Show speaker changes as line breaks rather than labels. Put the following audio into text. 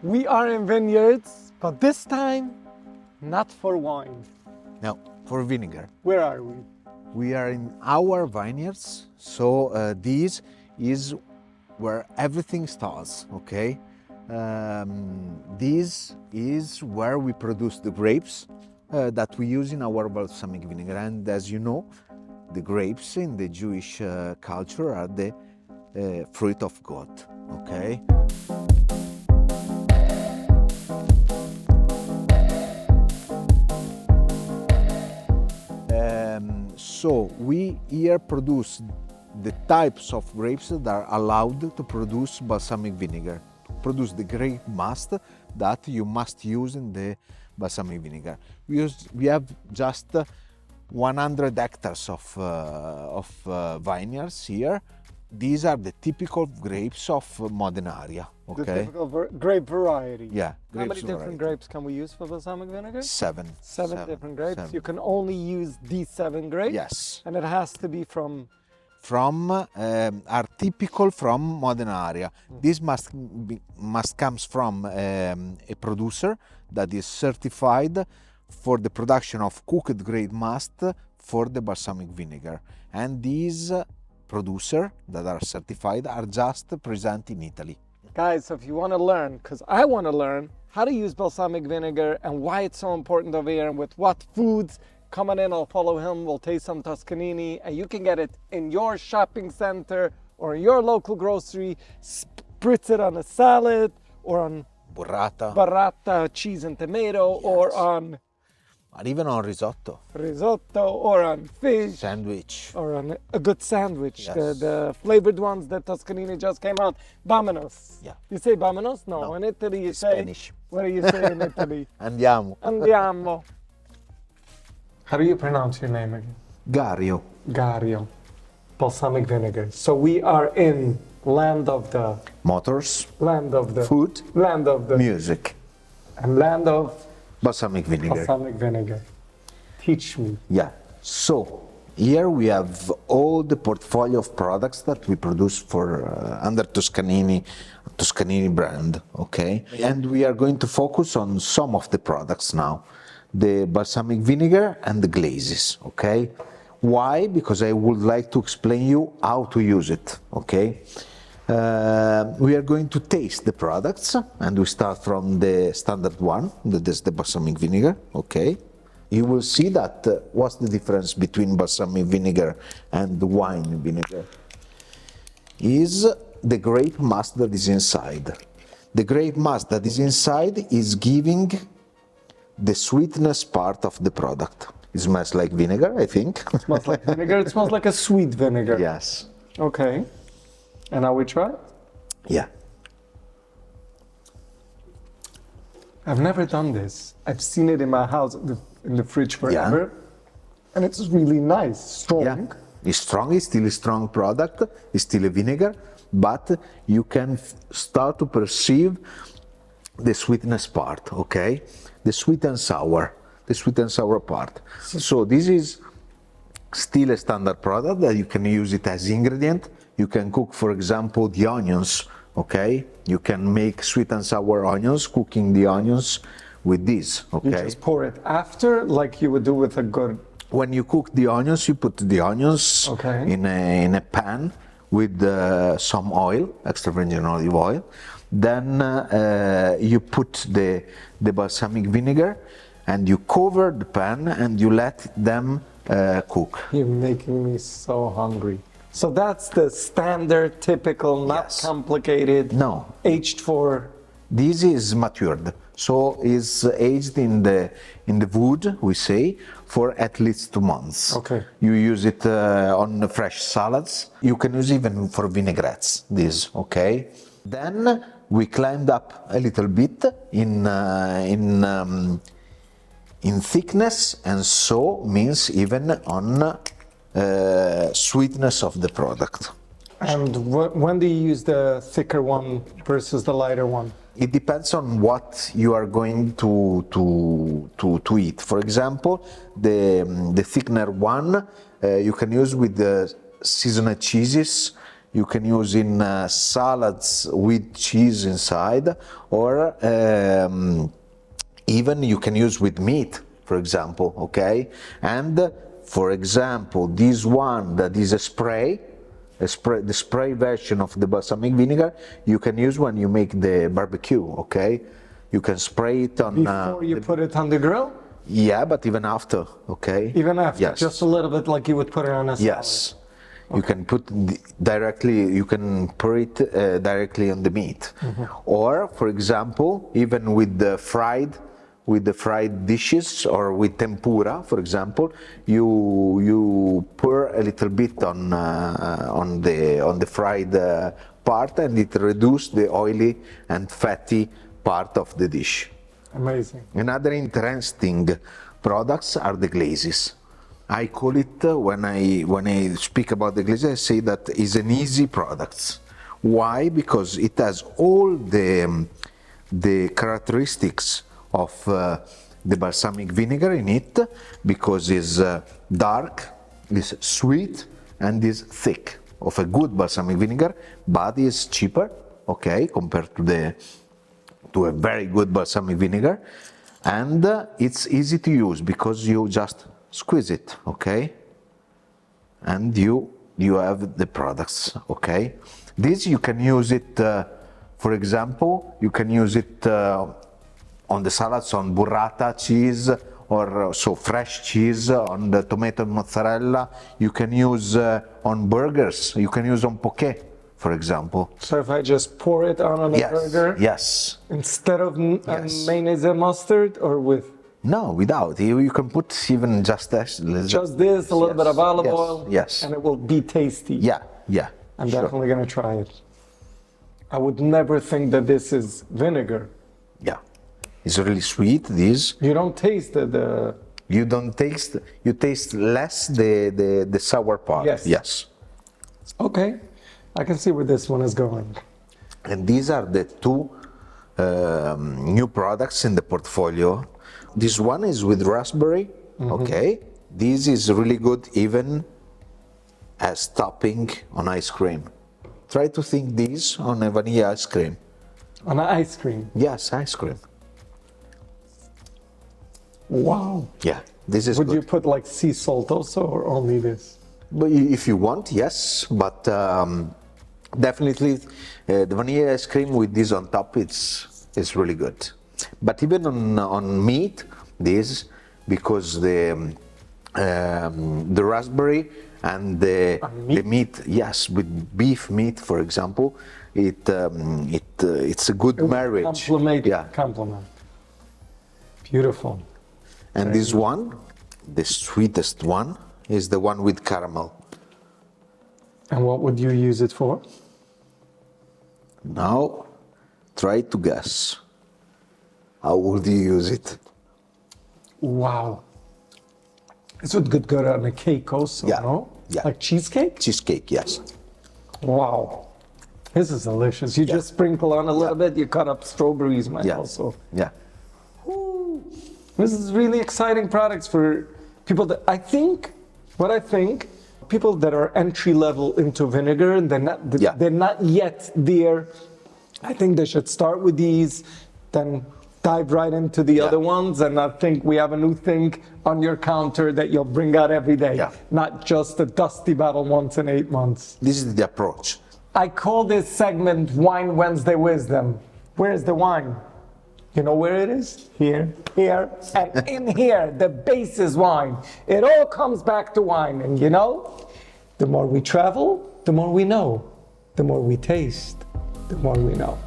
We are in vineyards, but this time, not for wine.
No, for vinegar.
Where are we?
We are in our vineyards, so this is where everything starts, okay? This is where we produce the grapes that we use in our balsamic vinegar. And as you know, the grapes in the Jewish culture are the fruit of God, okay? So we here produce the types of grapes that are allowed to produce balsamic vinegar, to produce the grape must that you must use in the balsamic vinegar. We have just 100 hectares of vineyards here. These are the typical grapes of Modena area. Okay.
The typical grape variety.
Yeah.
How many different grapes can we use for balsamic vinegar?
Seven.
Seven different grapes.
7.
You can only use these 7 grapes.
Yes.
And it has to be from
are typical from Modena area. This must comes from a producer that is certified for the production of cooked grape must for the balsamic vinegar. And these producer that are certified are just present in Italy.
Guys, so if you want to learn, because I want to learn how to use balsamic vinegar and why it's so important over here and with what foods, coming in, I'll follow him, we'll taste some Tuscanini, and you can get it in your shopping center or your local grocery, spritz it on a salad or on burrata, cheese and tomato, yes. Or on
even on risotto,
or on fish,
sandwich,
or on a good sandwich.
Yes.
The flavored ones that Tuscanini just came out. Vamonos.
Yeah.
You say vamonos? No. In Italy you say
Spanish.
What do you say in Italy?
Andiamo.
Andiamo. How do you pronounce your name again?
Gario.
Gario. Balsamic vinegar. So we are in land of the
motors,
land of the
food,
land of the
music,
and land of
balsamic vinegar.
Balsamic vinegar. Teach me.
Yeah. So here we have all the portfolio of products that we produce for under Tuscanini brand. Okay, and we are going to focus on some of the products now. The balsamic vinegar and the glazes, okay? Why? Because I would like to explain you how to use it, okay? We are going to taste the products, and we start from the standard one, that is the balsamic vinegar, okay? You will see that what's the difference between balsamic vinegar and the wine vinegar is the grape must that is inside. The grape must that is inside is giving the sweetness part of the product. It smells like vinegar, I think.
It smells like vinegar. It smells like a sweet vinegar.
Yes.
Okay. And now we try?
Yeah.
I've never done this. I've seen it in my house, in the fridge forever. Yeah. And it's really nice, strong.
Yeah. It's strong, it's still a strong product, it's still a vinegar, but you can start to perceive the sweetness part, okay? The sweet and sour part. So this is still a standard product that you can use it as ingredient. You can cook, for example, the onions, okay? You can make sweet and sour onions, cooking the onions with this, okay?
You just pour it after, like you would do with a good...
When you cook the onions, you put the onions in a pan with some oil, extra virgin olive oil. Then you put the balsamic vinegar and you cover the pan and you let them cook.
You're making me so hungry. So that's the standard, typical, not complicated.
No.
Aged for?
This is matured. So it's aged in the wood, we say, for at least 2 months.
Okay.
You use it on fresh salads. You can use even for vinaigrettes, this, okay? Then we climbed up a little bit in thickness, and so means even on sweetness of the product.
And when do you use the thicker one versus the lighter one?
It depends on what you are going to eat. For example, the thickener one you can use with the seasoned cheeses. You can use in salads with cheese inside, or even you can use with meat, for example, okay? And for example, this one that is a spray, the spray version of the balsamic vinegar, you can use when you make the barbecue, okay? You can spray it on...
Before you put it on the grill?
Yeah, but even after, okay?
Even after,
yes.
just a little bit like you would put it on a salad?
Yes. Okay. You can put directly, you can pour it directly on the meat. Mm-hmm. Or, for example, even with the fried dishes or with tempura, for example, you pour a little bit on the fried part, and it reduces the oily and fatty part of the dish.
Amazing.
Another interesting products are the glazes. I call it, when I speak about the glazes, I say that it's an easy product. Why? Because it has all the characteristics of the balsamic vinegar in it, because it's dark, it's sweet, and it's thick of a good balsamic vinegar, but it's cheaper, okay, compared to a very good balsamic vinegar, and it's easy to use because you just squeeze it, okay, and you have the products, okay. This you can use it, for example, you can use it on the salads, on burrata cheese, or so fresh cheese, on the tomato and mozzarella. You can use on burgers. You can use on poké, for example.
So if I just pour it on a burger?
Yes.
Instead of mayonnaise and mustard, or with?
No, without. You can put even just this.
Just this, a little bit of olive oil.
Yes.
And it will be tasty.
Yeah.
I'm definitely going to try it. I would never think that this is vinegar.
Yeah. It's really sweet, this.
You don't taste the...
You don't taste, you taste less the sour part. Yes.
Okay. I can see where this one is going.
And these are the two new products in the portfolio. This one is with raspberry, okay. This is really good even as topping on ice cream. Try to think this on a vanilla ice cream.
On ice cream?
Yes, ice cream.
Wow.
Yeah, this is
Would
good.
you put like sea salt also, or only this?
But if you want, yes, but definitely the vanilla ice cream with this on top, it's really good. But even on meat, this, because the raspberry and the meat, yes, with beef meat, for example, it's a good marriage.
Compliment. Beautiful.
And this one, the sweetest one, is the one with caramel.
And what would you use it for?
Now, try to guess. How would you use it?
Wow. This would go on a cake also, no?
Yeah.
Like cheesecake?
Cheesecake, yes.
Wow. This is delicious. You just sprinkle on a little bit, you cut up strawberries, also.
Yeah.
Ooh. This is really exciting products for people that I think people that are entry level into vinegar, they're not yet there. I think they should start with these, then dive right into the other ones, and I think we have a new thing on your counter that you'll bring out every day, not just a dusty bottle once in 8 months.
This is the approach.
I call this segment Wine Wednesday Wisdom. Where's the wine? You know where it is? Here, and in here, the base is wine. It all comes back to wine, and you know, the more we travel, the more we know. The more we taste, the more we know.